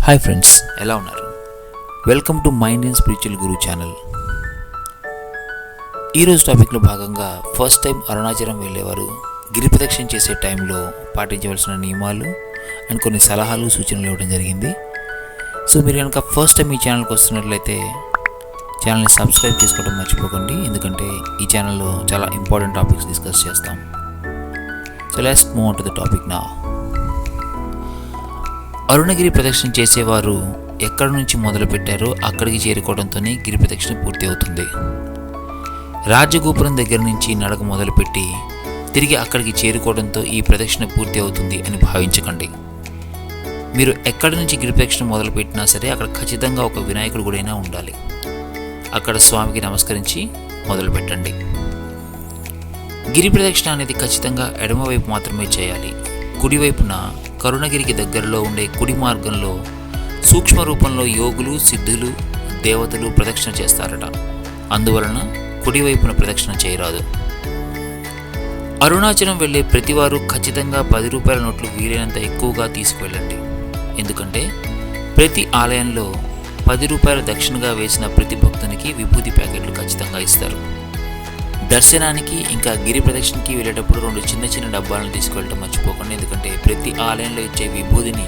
Hi friends, ఎలా ఉన్నారు? Welcome to mind and spiritual Guru channel. ఈరోజు టాపిక్లో భాగంగా ఫస్ట్ టైం అరుణాచలం వెళ్ళేవారు గిరి ప్రదక్షిణ చేసే టైంలో పాటించవలసిన నియమాలు అండ్ కొన్ని సలహాలు సూచనలు ఇవ్వడం జరిగింది. సో మీరు కనుక ఫస్ట్ టైం ఈ ఛానల్కి వస్తున్నట్లయితే ఛానల్ని సబ్స్క్రైబ్ చేసుకోవడం మర్చిపోకండి, ఎందుకంటే ఈ ఛానల్లో చాలా ఇంపార్టెంట్ టాపిక్స్ డిస్కస్ చేస్తాం. So let's move on to the topic now. Arunagiri ప్రదక్షిణ చేసేవారు ఎక్కడి నుంచి మొదలుపెట్టారో అక్కడికి చేరుకోవడంతోనే గిరి ప్రదక్షిణ పూర్తి అవుతుంది. రాజగోపురం దగ్గర నుంచి నడక మొదలుపెట్టి తిరిగి అక్కడికి చేరుకోవడంతో ఈ ప్రదక్షిణ పూర్తి అవుతుంది అని భావించకండి. మీరు ఎక్కడి నుంచి గిరి ప్రదక్షిణ మొదలుపెట్టినా సరే అక్కడ ఖచ్చితంగా ఒక వినాయకుడు గుడైనా ఉండాలి. అక్కడ స్వామికి నమస్కరించి మొదలుపెట్టండి. గిరి ప్రదక్షిణ అనేది ఖచ్చితంగా ఎడమవైపు మాత్రమే చేయాలి. కుడివైపున కరుణగిరికి దగ్గరలో ఉండే కుడి మార్గంలో సూక్ష్మ రూపంలో యోగులు, సిద్ధులు, దేవతలు ప్రదక్షిణ చేస్తారట. అందువలన కుడివైపున ప్రదక్షిణ చేయరాదు. అరుణాచలం వెళ్ళే ప్రతివారు ఖచ్చితంగా 10 రూపాయల నోట్లు వీలైనంత ఎక్కువగా తీసుకువెళ్ళండి. ఎందుకంటే ప్రతి ఆలయంలో 10 రూపాయల దక్షిణగా వేసిన ప్రతి భక్తునికి విభూతి ప్యాకెట్లు ఖచ్చితంగా ఇస్తారు. దర్శనానికి ఇంకా గిరి ప్రదక్షిణకి వెళ్ళేటప్పుడు 2 చిన్న చిన్న డబ్బాలను తీసుకువెళ్ళటం మర్చిపోకండి, ఎందుకంటే ప్రతి ఆలయంలో ఇచ్చే విభూతిని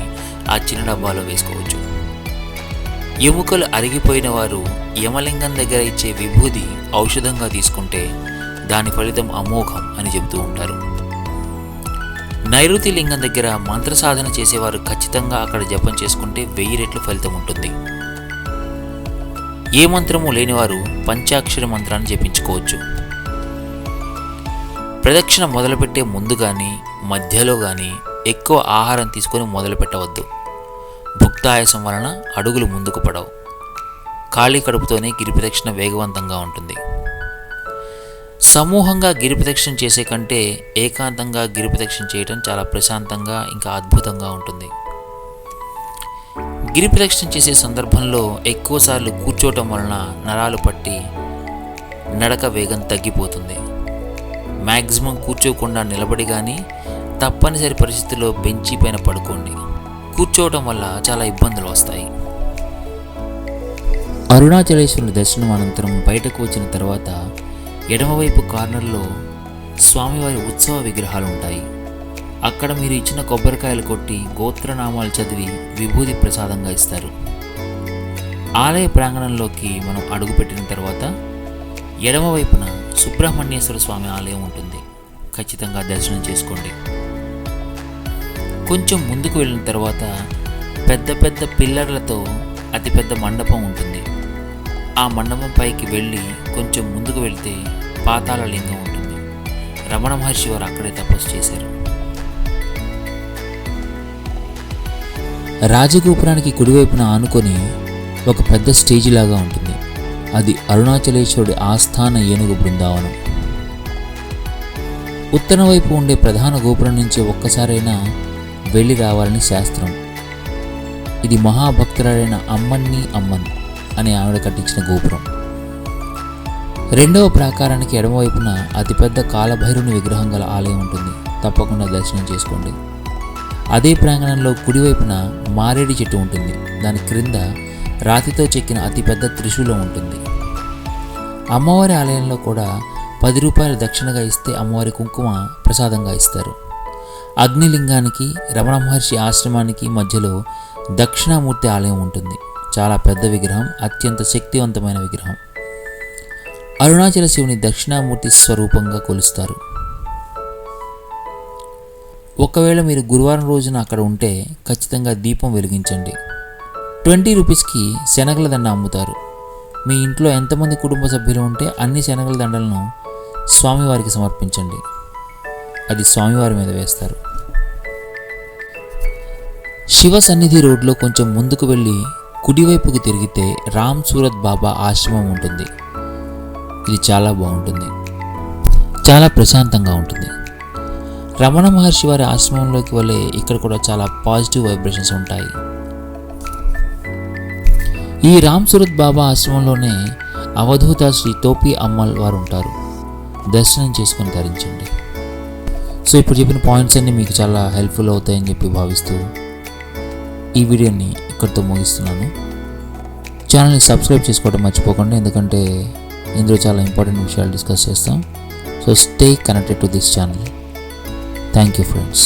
ఆ చిన్న డబ్బాలో వేసుకోవచ్చు. ఎముకలు అరిగిపోయిన వారు యమలింగం దగ్గర ఇచ్చే విభూతి ఔషధంగా తీసుకుంటే దాని ఫలితం అమోఘం అని చెబుతూ ఉంటారు. నైరుతి లింగం దగ్గర మంత్ర సాధన చేసేవారు ఖచ్చితంగా అక్కడ జపం చేసుకుంటే 1000 రెట్లు ఫలితం ఉంటుంది. ఏ మంత్రము లేనివారు పంచాక్షర మంత్రాన్ని జపించుకోవచ్చు. ప్రదక్షిణ మొదలుపెట్టే ముందు కానీ మధ్యలో కానీ ఎక్కువ ఆహారం తీసుకొని మొదలుపెట్టవద్దు. భుక్తాయాసం వలన అడుగులు ముందుకు పడవు. ఖాళీ కడుపుతోనే గిరి ప్రదక్షిణ వేగవంతంగా ఉంటుంది. సమూహంగా గిరి ప్రదక్షిణ చేసే కంటే ఏకాంతంగా గిరి ప్రదక్షిణ చేయడం చాలా ప్రశాంతంగా ఇంకా అద్భుతంగా ఉంటుంది. గిరి ప్రదక్షిణ చేసే సందర్భంలో ఎక్కువసార్లు కూర్చోవటం వలన నరాలు పట్టి నడక వేగం తగ్గిపోతుంది. మ్యాక్సిమం కూర్చోకుండా నిలబడి కానీ తప్పనిసరి పరిస్థితుల్లో బెంచి పైన పడుకోండి. కూర్చోవటం వల్ల చాలా ఇబ్బందులు వస్తాయి. అరుణాచలేశ్వరుని దర్శనం అనంతరం బయటకు వచ్చిన తర్వాత ఎడమవైపు కార్నర్లో స్వామివారి ఉత్సవ విగ్రహాలు ఉంటాయి. అక్కడ మీరు ఇచ్చిన కొబ్బరికాయలు కొట్టి గోత్రనామాలు చదివి విభూతి ప్రసాదంగా ఇస్తారు. ఆలయ ప్రాంగణంలోకి మనం అడుగుపెట్టిన తర్వాత ఎడమవైపున సుబ్రహ్మణ్యేశ్వర స్వామి ఆలయం ఉంటుంది. ఖచ్చితంగా దర్శనం చేసుకోండి. కొంచెం ముందుకు వెళ్ళిన తర్వాత పెద్ద పెద్ద పిల్లర్లతో అతిపెద్ద మండపం ఉంటుంది. ఆ మండపం పైకి వెళ్ళి కొంచెం ముందుకు వెళ్తే పాతాళ లింగం ఉంటుంది. రమణ మహర్షి వారు అక్కడే తపస్సు చేశారు. రాజగోపురానికి కుడివైపున ఆనుకొని ఒక పెద్ద స్టేజి లాగా ఉంటుంది. అది అరుణాచలేశ్వరుడి ఆస్థాన ఏనుగు బృందావనం. ఉత్తరం వైపు ఉండే ప్రధాన గోపురం నుంచి ఒక్కసారైనా వెళ్ళి రావాలని శాస్త్రం. ఇది మహాభక్తురాలైన అమ్మన్ అనే ఆవిడ కట్టించిన గోపురం. రెండవ ప్రాకారానికి ఎడమవైపున అతిపెద్ద కాలభైరుని విగ్రహం గల ఆలయం ఉంటుంది. తప్పకుండా దర్శనం చేసుకోండి. అదే ప్రాంగణంలో కుడివైపున మారేడు చెట్టు ఉంటుంది. దాని క్రింద రాతితో చెక్కిన అతిపెద్ద త్రిశూలం ఉంటుంది. అమ్మవారి ఆలయంలో కూడా 10 రూపాయలు దక్షిణగా ఇస్తే అమ్మవారి కుంకుమ ప్రసాదంగా ఇస్తారు. అగ్నిలింగానికి రమణ మహర్షి ఆశ్రమానికి మధ్యలో దక్షిణామూర్తి ఆలయం ఉంటుంది. చాలా పెద్ద విగ్రహం, అత్యంత శక్తివంతమైన విగ్రహం. అరుణాచల శివుని దక్షిణామూర్తి స్వరూపంగా కొలుస్తారు. ఒకవేళ మీరు గురువారం రోజున అక్కడ ఉంటే ఖచ్చితంగా దీపం వెలిగించండి. 20 రూపీస్కి శనగల దండ అమ్ముతారు. మీ ఇంట్లో ఎంతమంది కుటుంబ సభ్యులు ఉంటే అన్ని శనగల దండలను స్వామివారికి సమర్పించండి. అది స్వామివారి మీద వేస్తారు. శివ సన్నిధి రోడ్లో కొంచెం ముందుకు వెళ్ళి కుడివైపుకి తిరిగితే రామ్ సూరత్ బాబా ఆశ్రమం ఉంటుంది. ఇది చాలా బాగుంటుంది, చాలా ప్రశాంతంగా ఉంటుంది. రమణ మహర్షి వారి ఆశ్రమంలోకి వల్లే ఇక్కడ కూడా చాలా పాజిటివ్ వైబ్రేషన్స్ ఉంటాయి. ఈ రామ్ సూరత్ బాబా ఆశ్రమంలోనే అవధూత శ్రీ తోపి అమ్మల్ వారు ఉంటారు. దర్శనం చేసుకొని ధరించండి. సో ఇప్పుడు చెప్పిన పాయింట్స్ అన్నీ మీకు చాలా హెల్ప్ఫుల్ అవుతాయని చెప్పి భావిస్తూ ఈ వీడియోని ఇక్కడితో ముగిస్తున్నాను. ఛానల్ని సబ్స్క్రైబ్ చేసుకోవడం మర్చిపోకండి, ఎందుకంటే ఇందులో చాలా ఇంపార్టెంట్ విషయాలు డిస్కస్ చేస్తాం. So stay connected to this channel. Thank you friends.